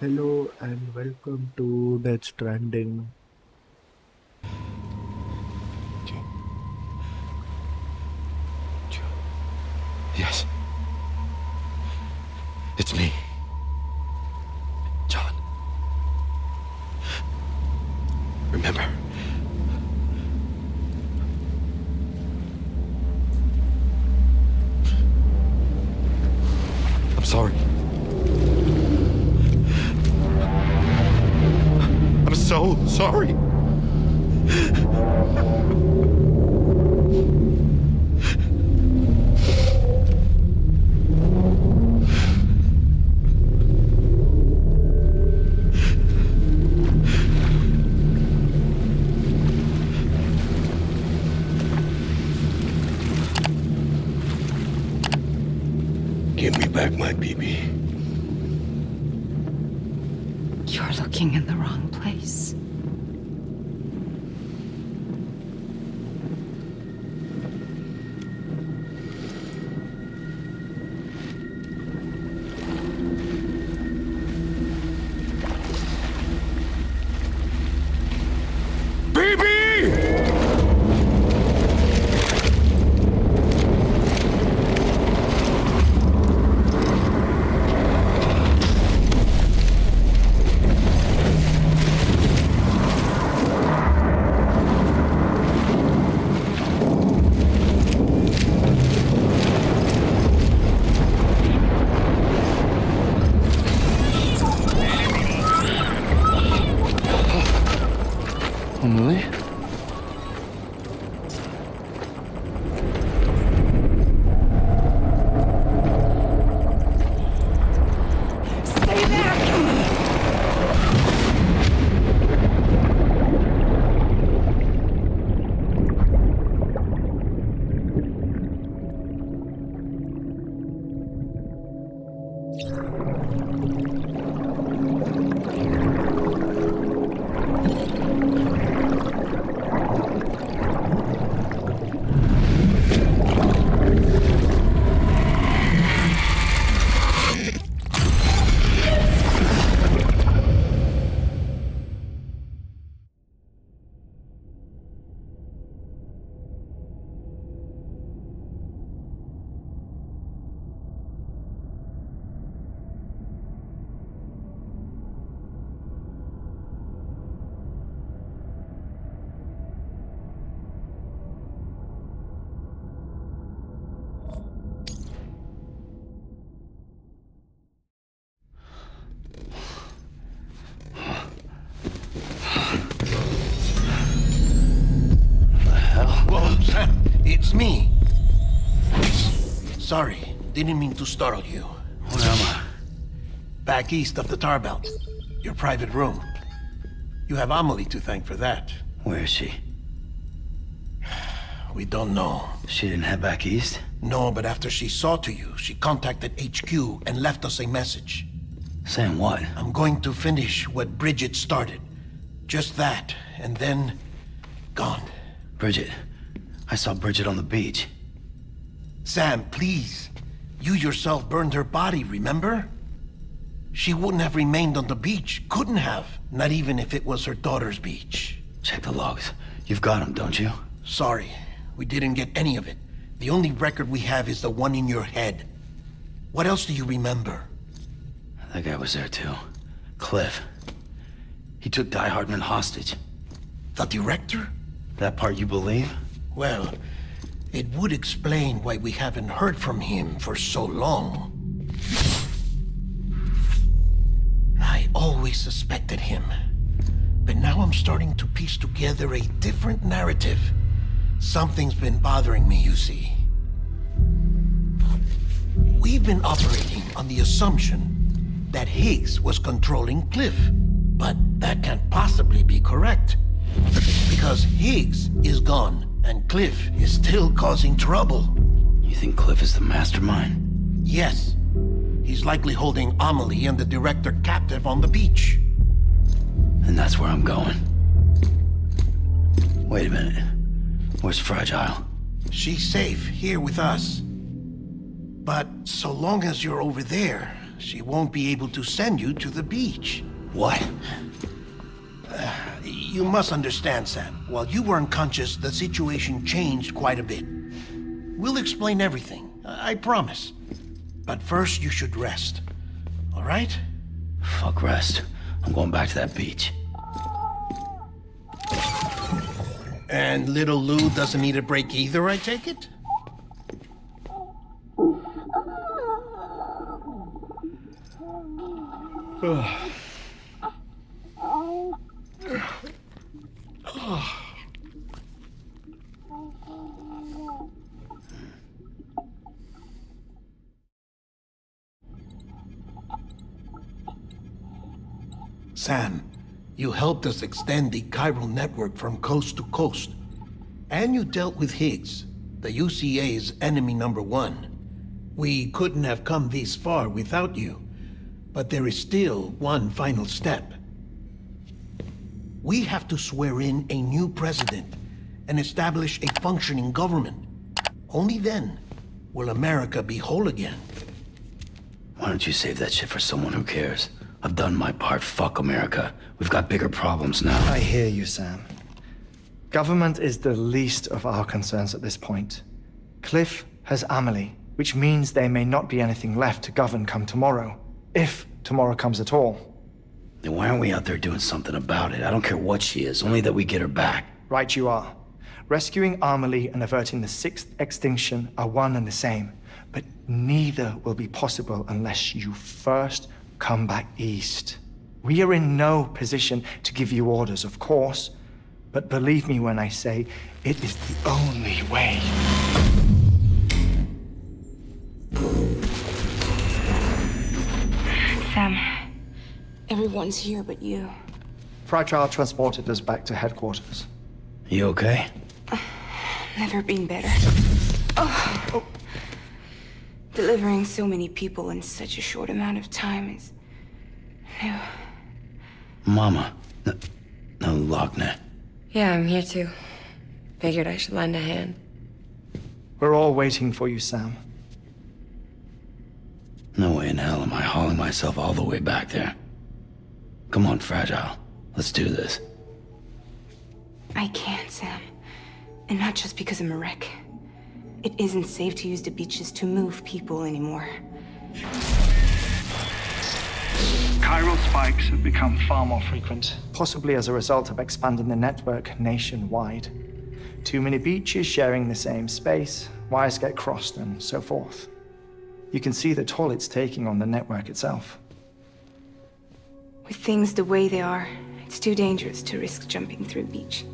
Hello and welcome to Stranding. Yes. It's me. John. Remember. I'm sorry. I'm so sorry. Give me back my BB. You're looking in the wrong place. Emily? Stay there! Whoa, Sam, it's me. Sorry, didn't mean to startle you. Where am I? Back east of the tar belt. Your private room. You have Amelie to thank for that. Where is she? We don't know. She didn't head back east? No, but after she saw to you, she contacted HQ and left us a message. Saying what? I'm going to finish what Bridget started. Just that, and then... gone. Bridget. I saw Bridget on the beach. Sam, please. You yourself burned her body, remember? She wouldn't have remained on the beach. Couldn't have. Not even if it was her daughter's beach. Check the logs. You've got them, don't you? Sorry, we didn't get any of it. The only record we have is the one in your head. What else do you remember? That guy was there too. Cliff. He took Die Hardman hostage. The director? That part you believe? Well, it would explain why we haven't heard from him for so long. I always suspected him. But now I'm starting to piece together a different narrative. Something's been bothering me, you see. We've been operating on the assumption that Higgs was controlling Cliff. But that can't possibly be correct. Because Higgs is gone, and Cliff is still causing trouble. You think Cliff is the mastermind? Yes. He's likely holding Amelie and the director captive on the beach. And that's where I'm going. Wait a minute. Where's Fragile? She's safe here with us. But so long as you're over there, she won't be able to send you to the beach. What? You must understand, Sam. While you were unconscious, the situation changed quite a bit. We'll explain everything, I promise. But first, you should rest. All right? Fuck rest. I'm going back to that beach. And little Lou doesn't need a break either, I take it? Sam, you helped us extend the chiral network from coast to coast. And you dealt with Higgs, the UCA's enemy number one. We couldn't have come this far without you. But there is still one final step. We have to swear in a new president and establish a functioning government. Only then will America be whole again. Why don't you save that shit for someone who cares? I've done my part. Fuck America. We've got bigger problems now. I hear you, Sam. Government is the least of our concerns at this point. Cliff has Amelie, which means there may not be anything left to govern come tomorrow. If tomorrow comes at all. Then why aren't we out there doing something about it? I don't care what she is, only that we get her back. Right you are. Rescuing Amelie and averting the sixth extinction are one and the same. But neither will be possible unless you first come back east. We are in no position to give you orders, of course. But believe me when I say, it is the only way. Sam, everyone's here but you. Fragile transported us back to headquarters. You okay? Never been better. Oh. Delivering so many people in such a short amount of time is new. Mama. No, Lochner. Yeah, I'm here too. Figured I should lend a hand. We're all waiting for you, Sam. No way in hell am I hauling myself all the way back there. Come on, Fragile. Let's do this. I can't, Sam. And not just because I'm a wreck. It isn't safe to use the beaches to move people anymore. Chiral spikes have become far more frequent. Possibly as a result of expanding the network nationwide. Too many beaches sharing the same space, wires get crossed, and so forth. You can see the toll it's taking on the network itself. With things the way they are, it's too dangerous to risk jumping through a beach.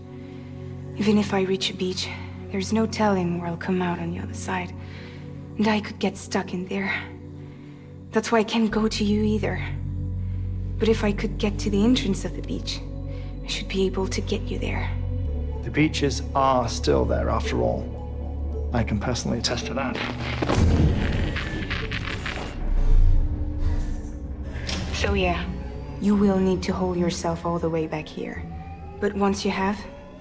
Even if I reach a beach, there's no telling where I'll come out on the other side. And I could get stuck in there. That's why I can't go to you either. But if I could get to the entrance of the beach, I should be able to get you there. The beaches are still there after all. I can personally attest to that. So yeah, you will need to hold yourself all the way back here. But once you have,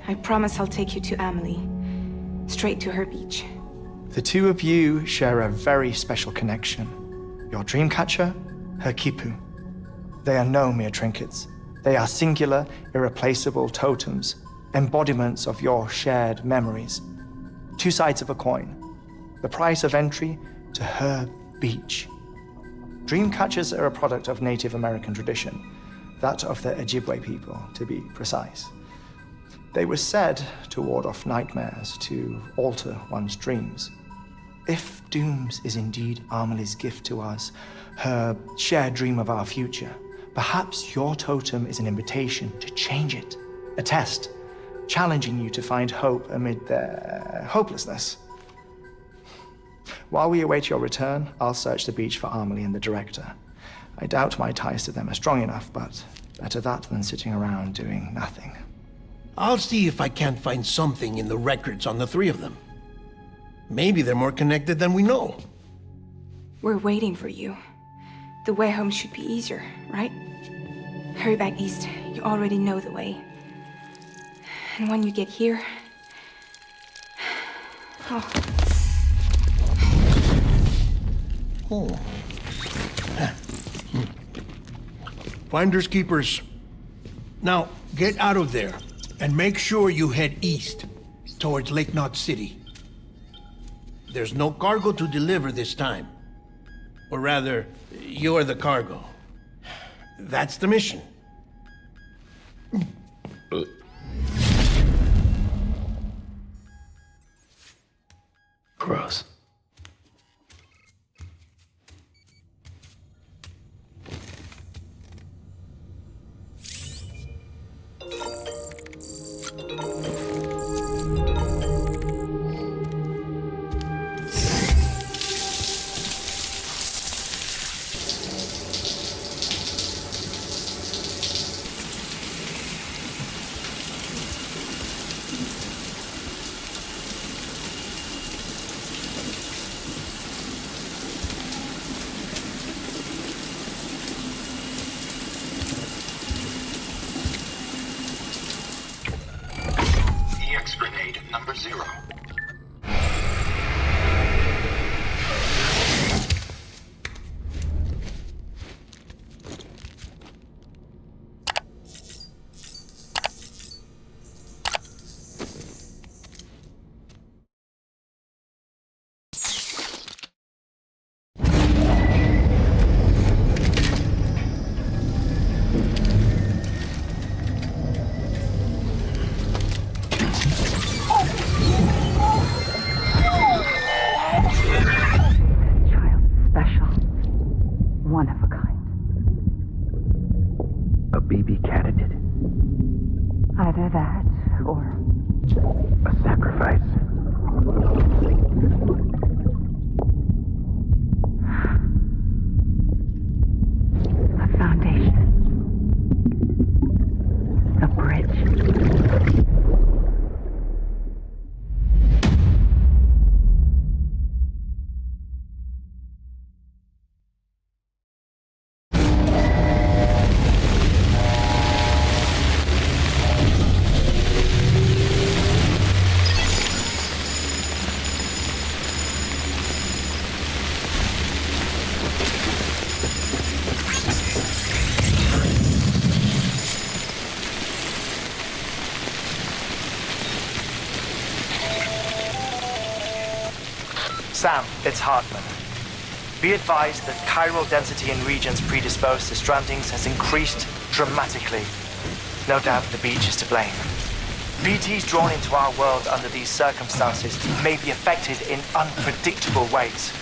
I promise I'll take you to Amelie. Straight to her beach. The two of you share a very special connection. Your dreamcatcher, her Kipu. They are no mere trinkets. They are singular, irreplaceable totems, embodiments of your shared memories. Two sides of a coin. The price of entry to her beach. Dreamcatchers are a product of Native American tradition, that of the Ojibwe people, to be precise. They were said to ward off nightmares, to alter one's dreams. If Dooms is indeed Amelie's gift to us, her shared dream of our future, perhaps your totem is an invitation to change it, a test, challenging you to find hope amid their hopelessness. While we await your return, I'll search the beach for Amelie and the director. I doubt my ties to them are strong enough, but better that than sitting around doing nothing. I'll see if I can't find something in the records on the three of them. Maybe they're more connected than we know. We're waiting for you. The way home should be easier, right? Hurry back east. You already know the way. And when you get here... Oh. Oh. Finders keepers. Now, get out of there, and make sure you head east, towards Lake Knot City. There's no cargo to deliver this time. Or rather, you're the cargo. That's the mission. Gross. EX grenade number 0. Child special. One of a kind. A baby candidate? Either that, or A sacrifice? a foundation. A bridge. Sam, it's Hartman. Be advised that chiral density in regions predisposed to strandings has increased dramatically. No doubt the beach is to blame. BTs drawn into our world under these circumstances may be affected in unpredictable ways.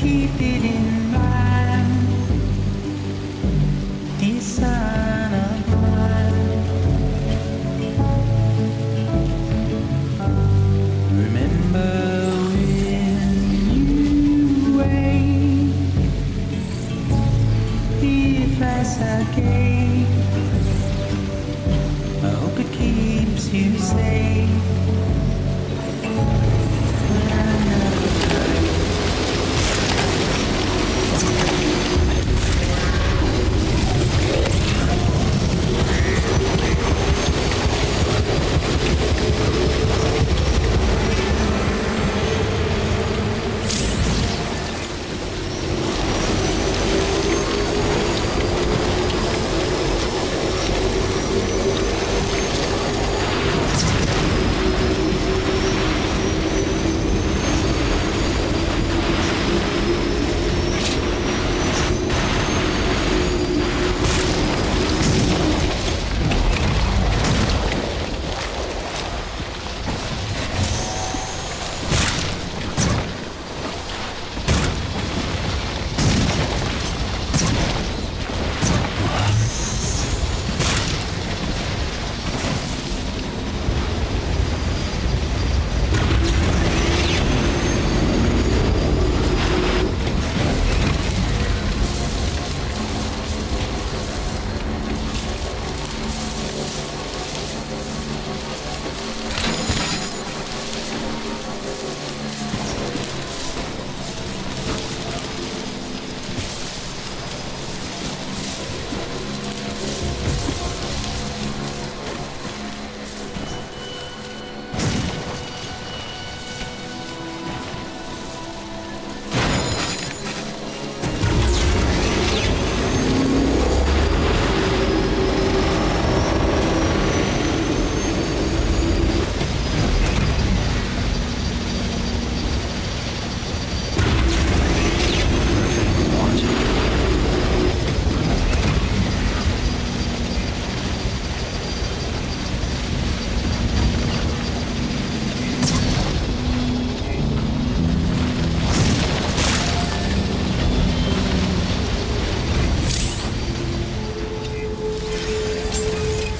keep it in mind. Dear son of mine, remember when you wake the advice I gave. I hope it keeps you safe.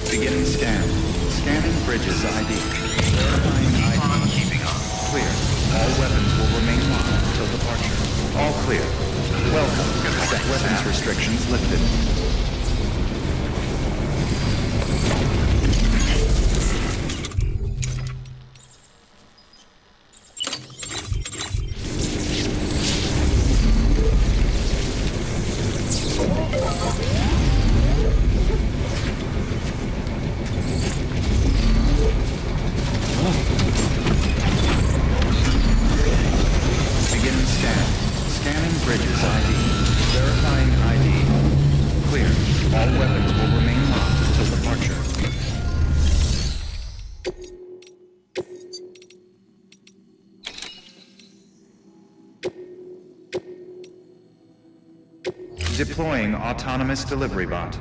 Beginning scan. Scanning bridges ID. Verifying ID. Keeping on. Clear. All weapons will remain locked until departure. All clear. Welcome. Set weapons restrictions lifted. Beginning scan. Scanning bridges ID. Verifying ID. Clear. All weapons will remain locked until departure. Deploying autonomous delivery bot.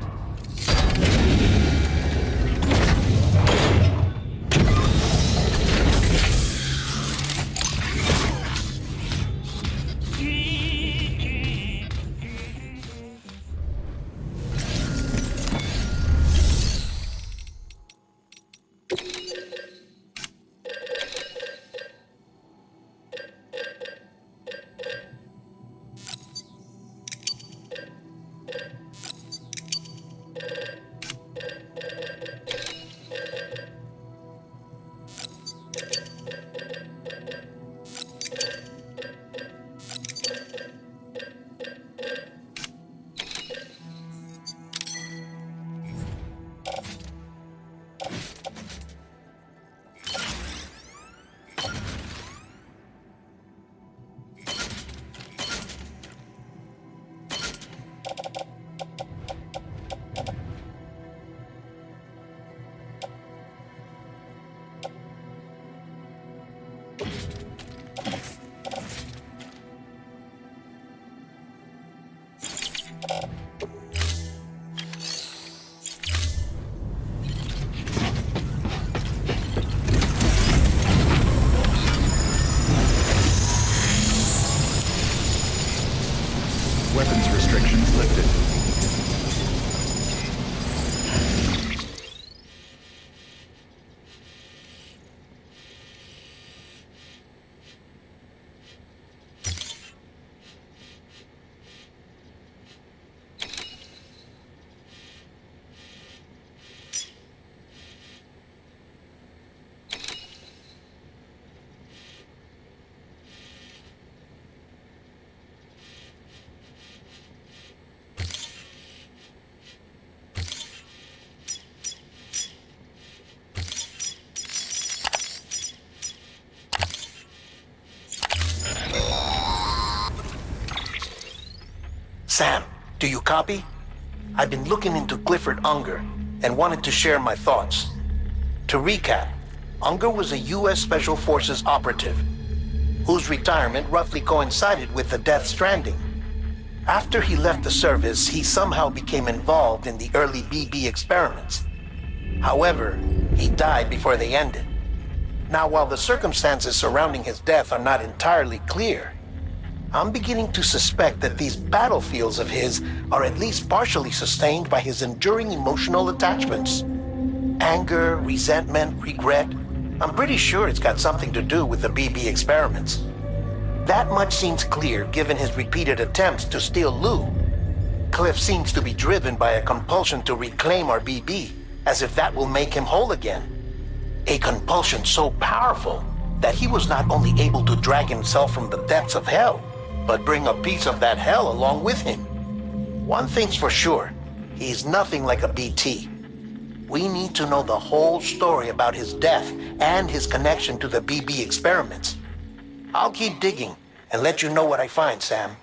Weapons restrictions lifted. Sam, do you copy? I've been looking into Clifford Unger and wanted to share my thoughts. To recap, Unger was a U.S. Special Forces operative whose retirement roughly coincided with the Death Stranding. After he left the service, he somehow became involved in the early BB experiments. However, he died before they ended. Now, while the circumstances surrounding his death are not entirely clear, I'm beginning to suspect that these battlefields of his are at least partially sustained by his enduring emotional attachments. Anger, resentment, regret. I'm pretty sure it's got something to do with the BB experiments. That much seems clear given his repeated attempts to steal Lou. Cliff seems to be driven by a compulsion to reclaim our BB, as if that will make him whole again. A compulsion so powerful that he was not only able to drag himself from the depths of hell, but bring a piece of that hell along with him. One thing's for sure, he's nothing like a BT. We need to know the whole story about his death and his connection to the BB experiments. I'll keep digging and let you know what I find, Sam.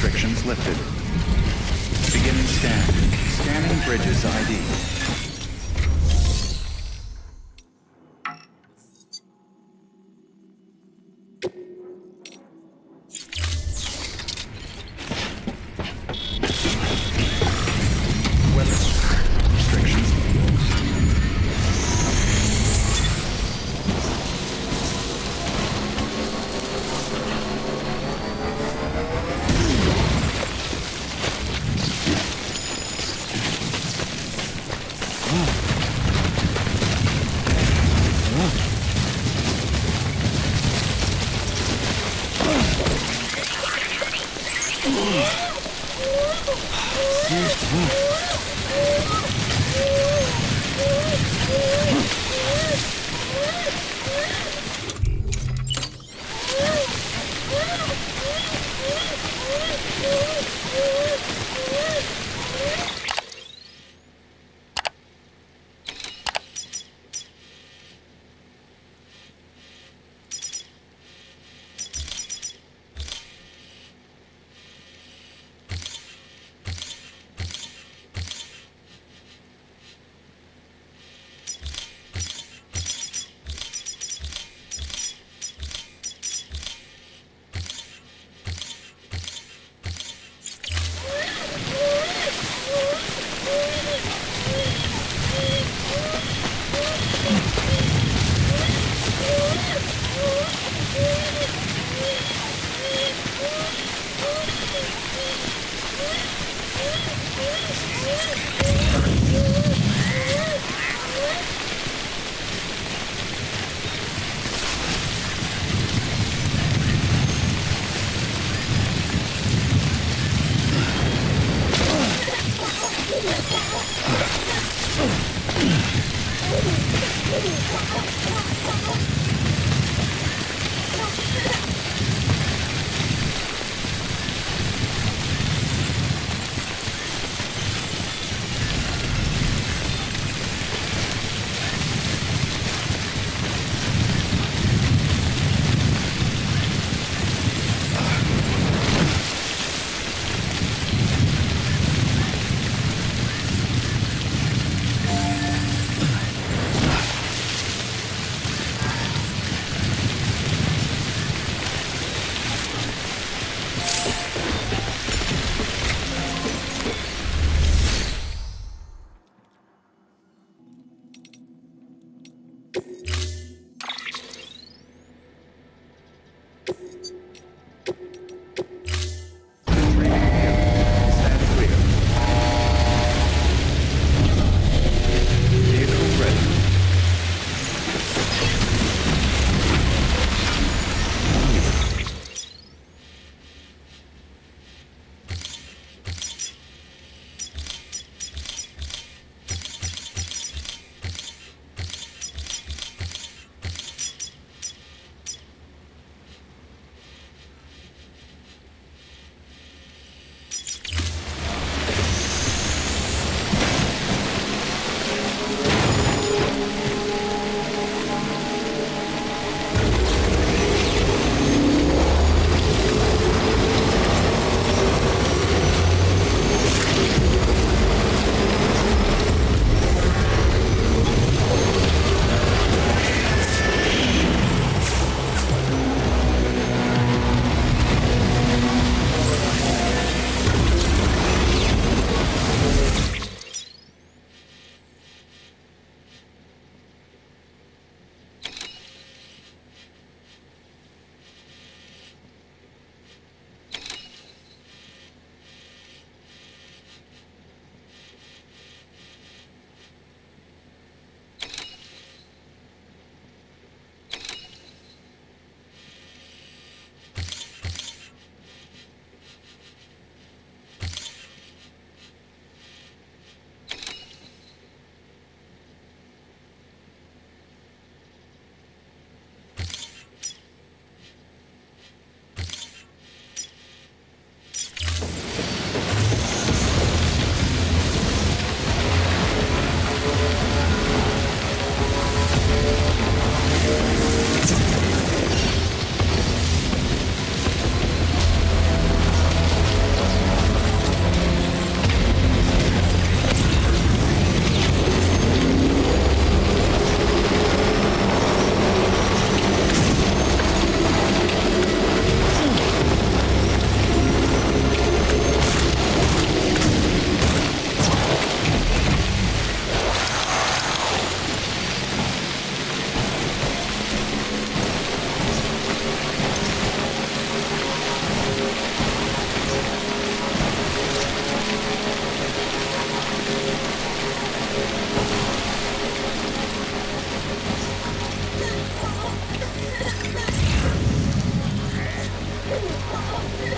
Restrictions lifted. Beginning scan. Scanning bridges ID.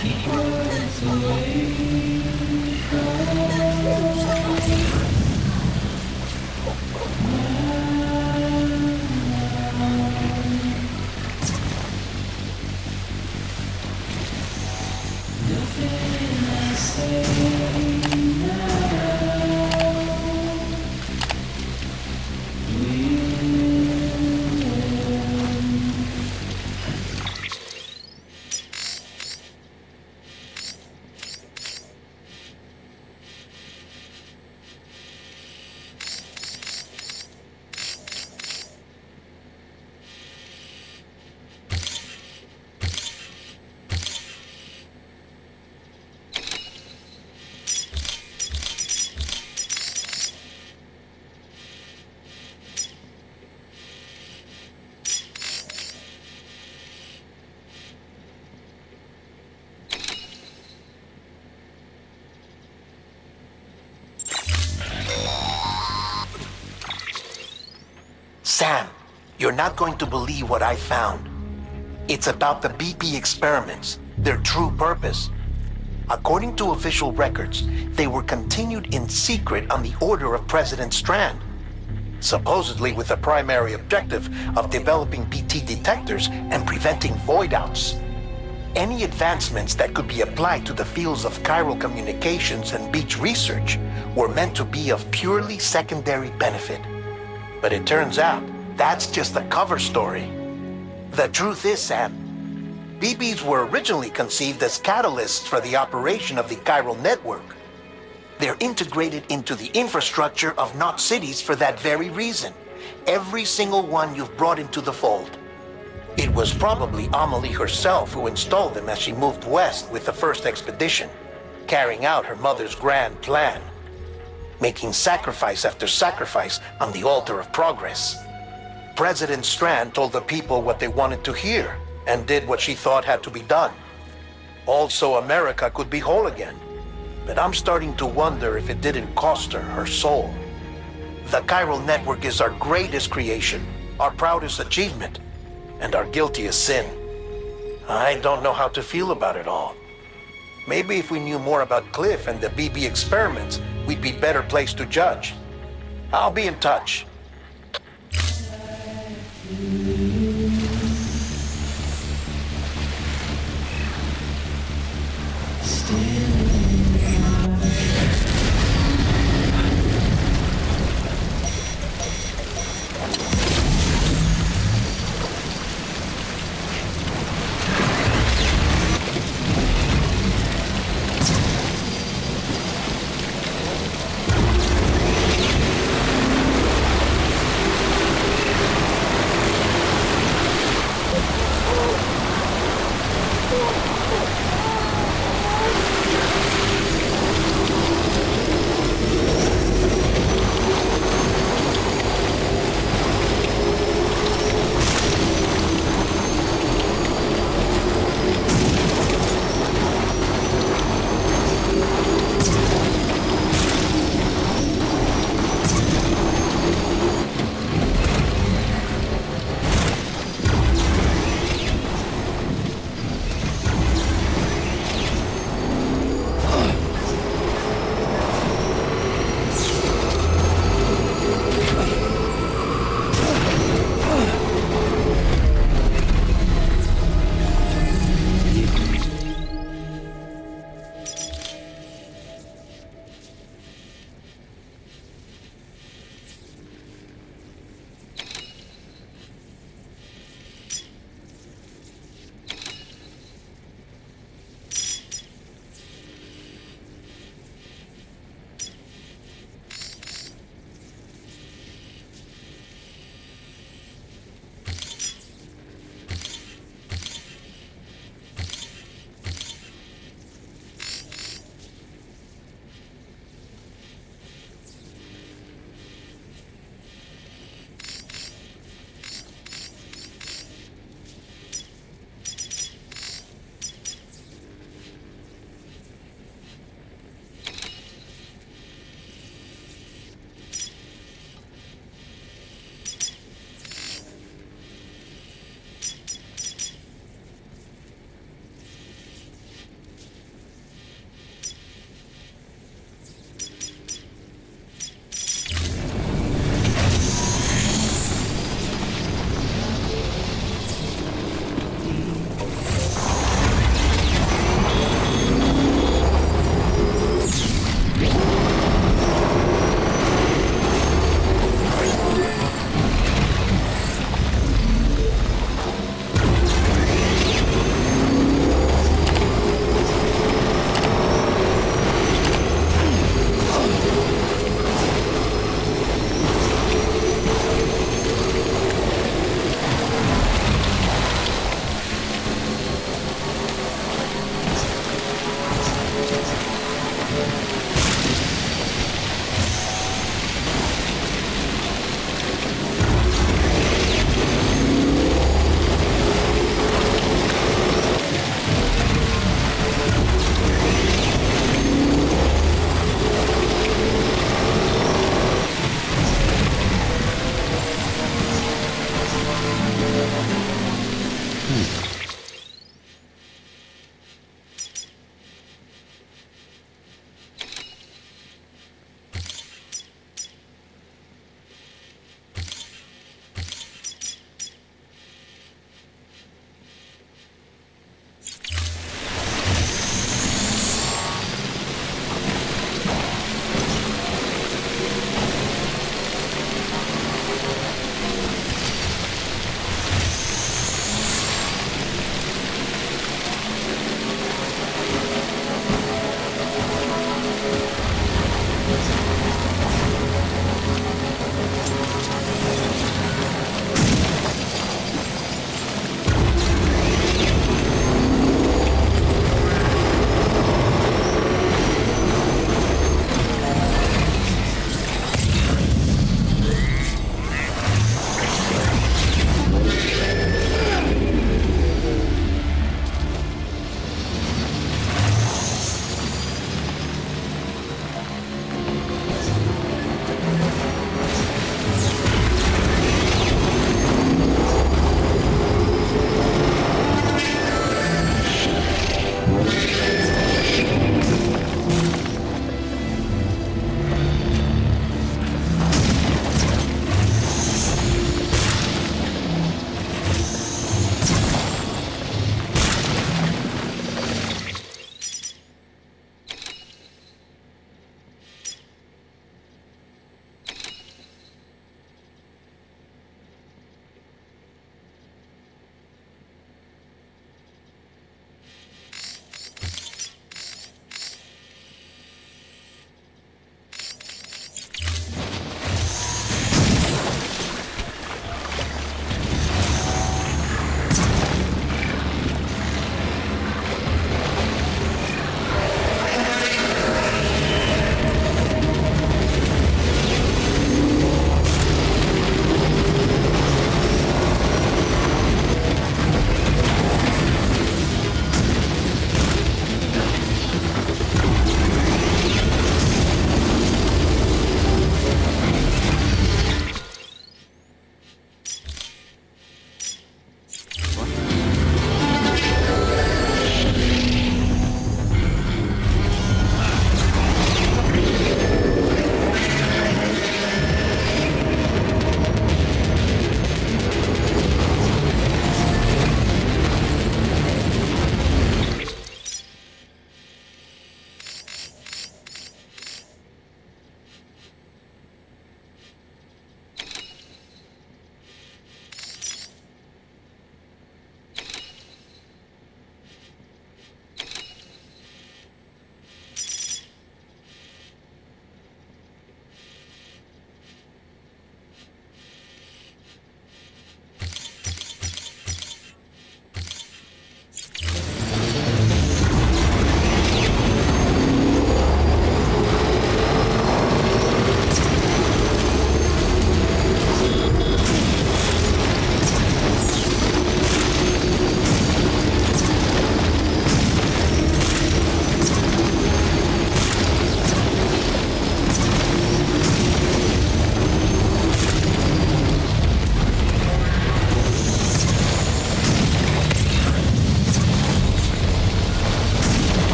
keep us away nothing I say Sam, you're not going to believe what I found. It's about the BP experiments, their true purpose. According to official records, they were continued in secret on the order of President Strand, supposedly with the primary objective of developing BT detectors and preventing void-outs. Any advancements that could be applied to the fields of chiral communications and beach research were meant to be of purely secondary benefit. But it turns out, that's just a cover story. The truth is, Sam, BBs were originally conceived as catalysts for the operation of the chiral network. They're integrated into the infrastructure of Knot cities for that very reason. Every single one you've brought into the fold. It was probably Amelie herself who installed them as she moved west with the first expedition, carrying out her mother's grand plan, making sacrifice after sacrifice on the altar of progress. President Strand told the people what they wanted to hear and did what she thought had to be done. Also, America could be whole again. But I'm starting to wonder if it didn't cost her her soul. The chiral network is our greatest creation, our proudest achievement, and our guiltiest sin. I don't know how to feel about it all. Maybe if we knew more about Cliff and the BB experiments, we'd be better placed to judge. I'll be in touch.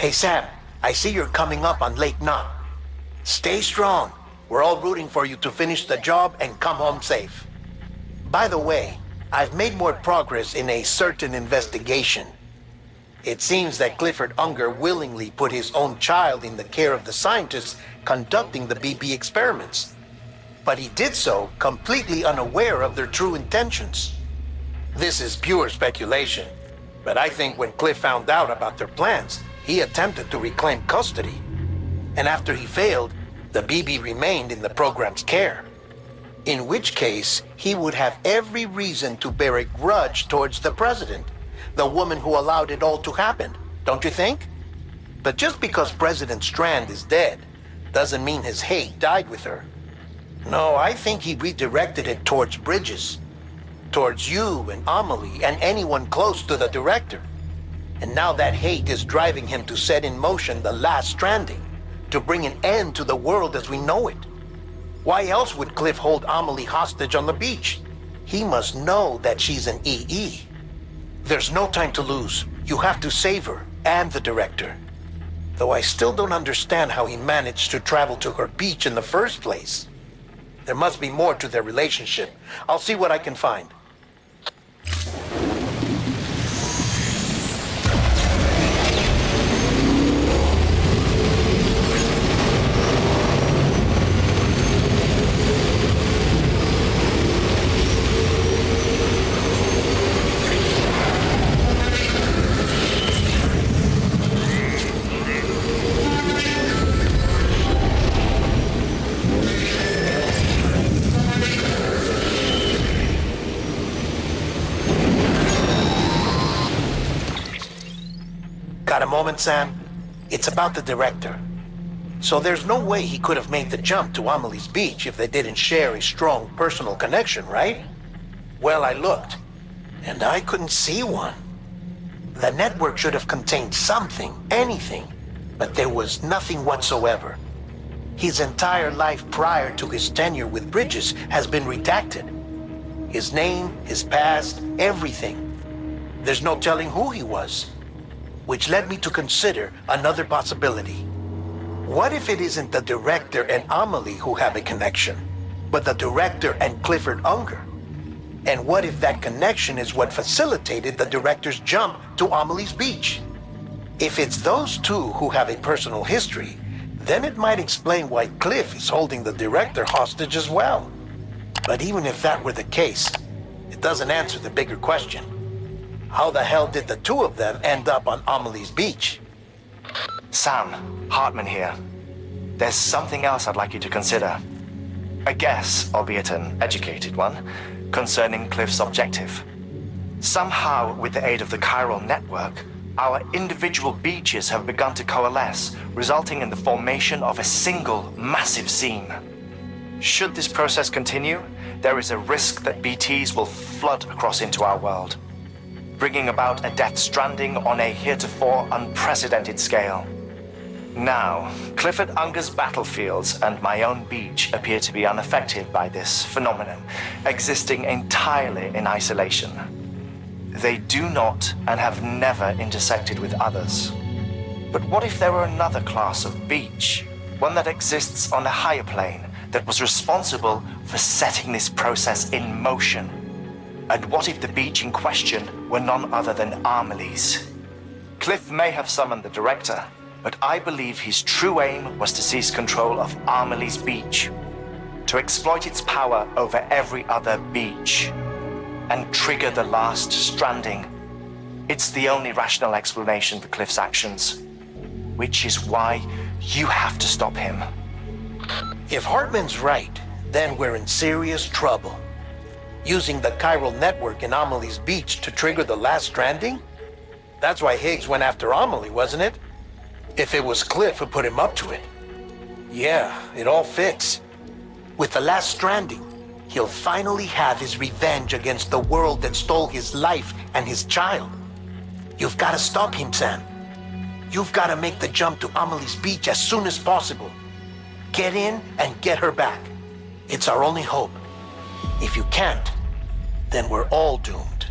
Hey Sam, I see you're coming up on Lake Knot. Stay strong. We're all rooting for you to finish the job and come home safe. By the way, I've made more progress in a certain investigation. It seems that Clifford Unger willingly put his own child in the care of the scientists conducting the BP experiments. But he did so completely unaware of their true intentions. This is pure speculation, but I think when Cliff found out about their plans, he attempted to reclaim custody. And after he failed, the BB remained in the program's care. In which case, he would have every reason to bear a grudge towards the president, the woman who allowed it all to happen, don't you think? But just because President Strand is dead, doesn't mean his hate died with her. No, I think he redirected it towards Bridges, towards you and Amelie and anyone close to the director. And now that hate is driving him to set in motion the last Stranding, to bring an end to the world as we know it. Why else would Cliff hold Amelie hostage on the beach? He must know that she's an EE. There's no time to lose. You have to save her and the director. Though I still don't understand how he managed to travel to her beach in the first place. There must be more to their relationship. I'll see what I can find. Got a moment, Sam? It's about the director. So there's no way he could have made the jump to Amelie's beach if they didn't share a strong personal connection, right? Well, I looked, and I couldn't see one. The network should have contained something, anything, but there was nothing whatsoever. His entire life prior to his tenure with Bridges has been redacted. His name, his past, everything. There's no telling who he was. Which led me to consider another possibility. What if it isn't the director and Amelie who have a connection, but the director and Clifford Unger? And what if that connection is what facilitated the director's jump to Amelie's beach? If it's those two who have a personal history, then it might explain why Cliff is holding the director hostage as well. But even if that were the case, it doesn't answer the bigger question. How the hell did the two of them end up on Amelie's beach? Sam, Hartman here. There's something else I'd like you to consider. A guess, albeit an educated one, concerning Cliff's objective. Somehow, with the aid of the chiral network, our individual beaches have begun to coalesce, resulting in the formation of a single massive seam. Should this process continue, there is a risk that BTs will flood across into our world, bringing about a death stranding on a heretofore unprecedented scale. Now, Clifford Unger's battlefields and my own beach appear to be unaffected by this phenomenon, existing entirely in isolation. They do not and have never intersected with others. But what if there were another class of beach, one that exists on a higher plane, that was responsible for setting this process in motion? And what if the beach in question were none other than Amelie's? Cliff may have summoned the director, but I believe his true aim was to seize control of Amelie's beach, to exploit its power over every other beach, and trigger the last stranding. It's the only rational explanation for Cliff's actions, which is why you have to stop him. If Hartman's right, then we're in serious trouble. Using the chiral network in Amelie's beach to trigger the last stranding? That's why Higgs went after Amelie, wasn't it? If it was Cliff who put him up to it. Yeah, it all fits. With the last stranding, he'll finally have his revenge against the world that stole his life and his child. You've got to stop him, Sam. You've got to make the jump to Amelie's beach as soon as possible. Get in and get her back. It's our only hope. If you can't, then we're all doomed.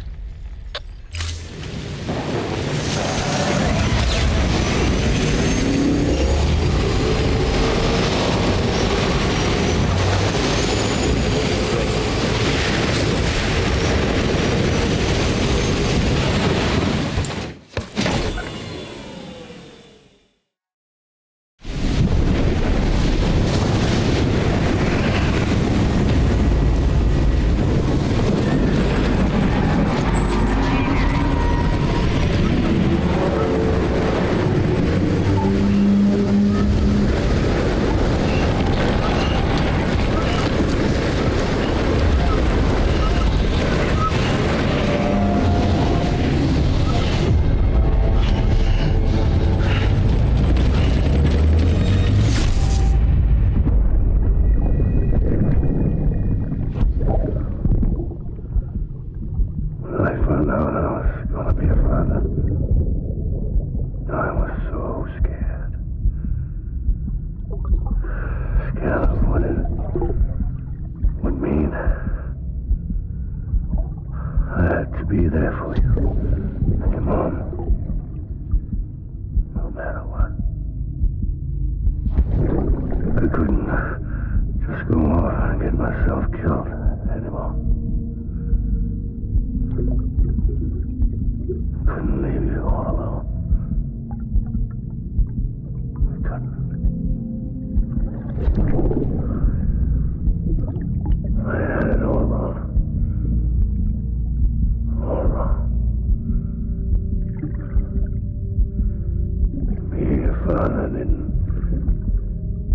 son, didn't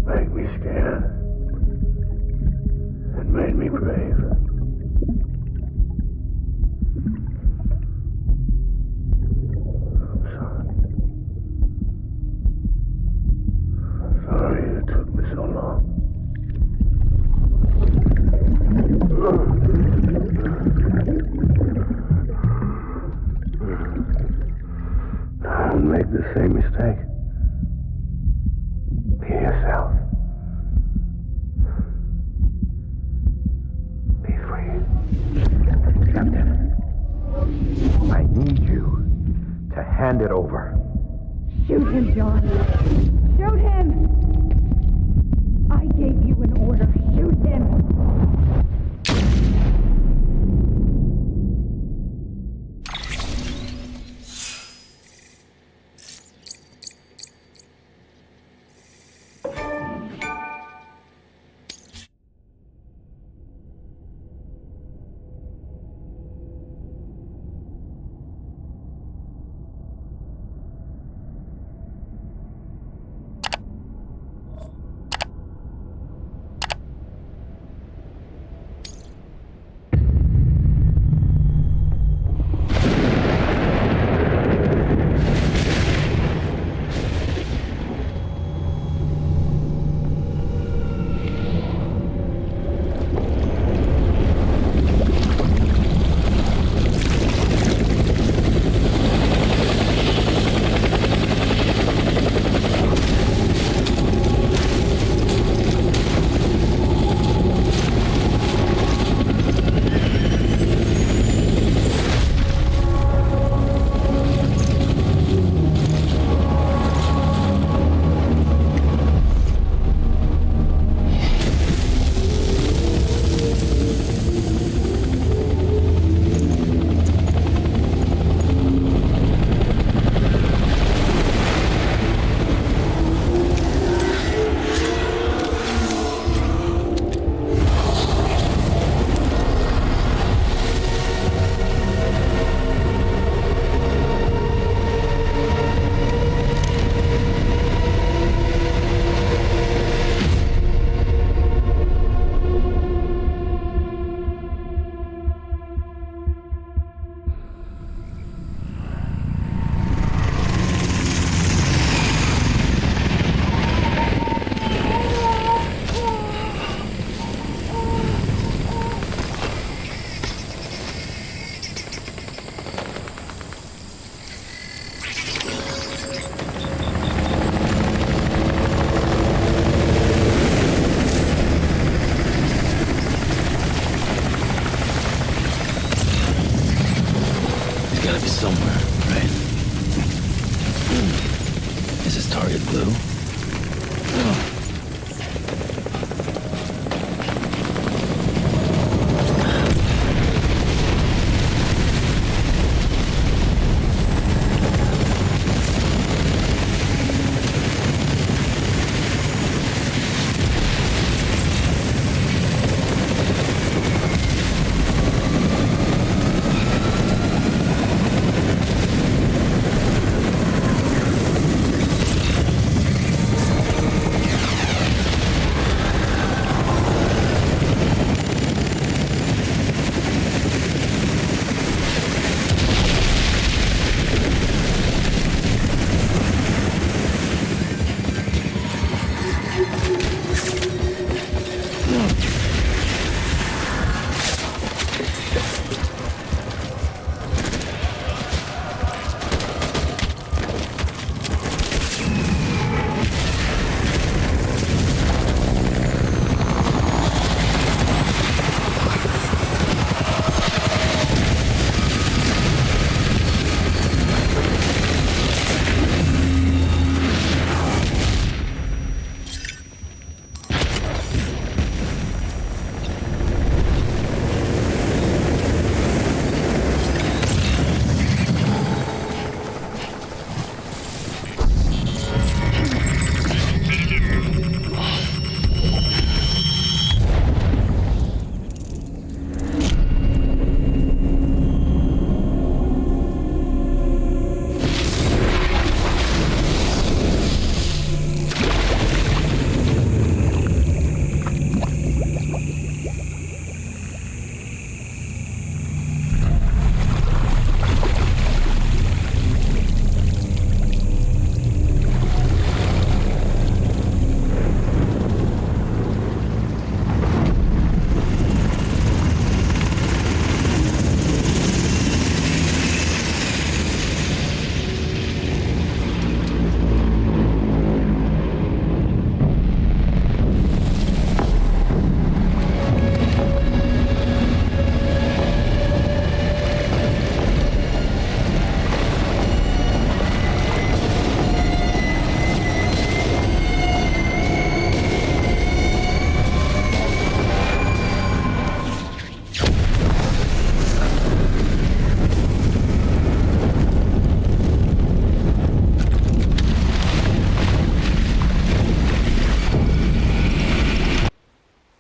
make me scared. It made me brave. I'm sorry. Sorry it took me so long. Don't make the same mistake. Be yourself. Be free. Captain, I need you to hand it over. Shoot him, John. Shoot him! I gave you an order. Shoot him! Gotta be somewhere, right? Is this target blue?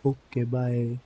Okay, bye.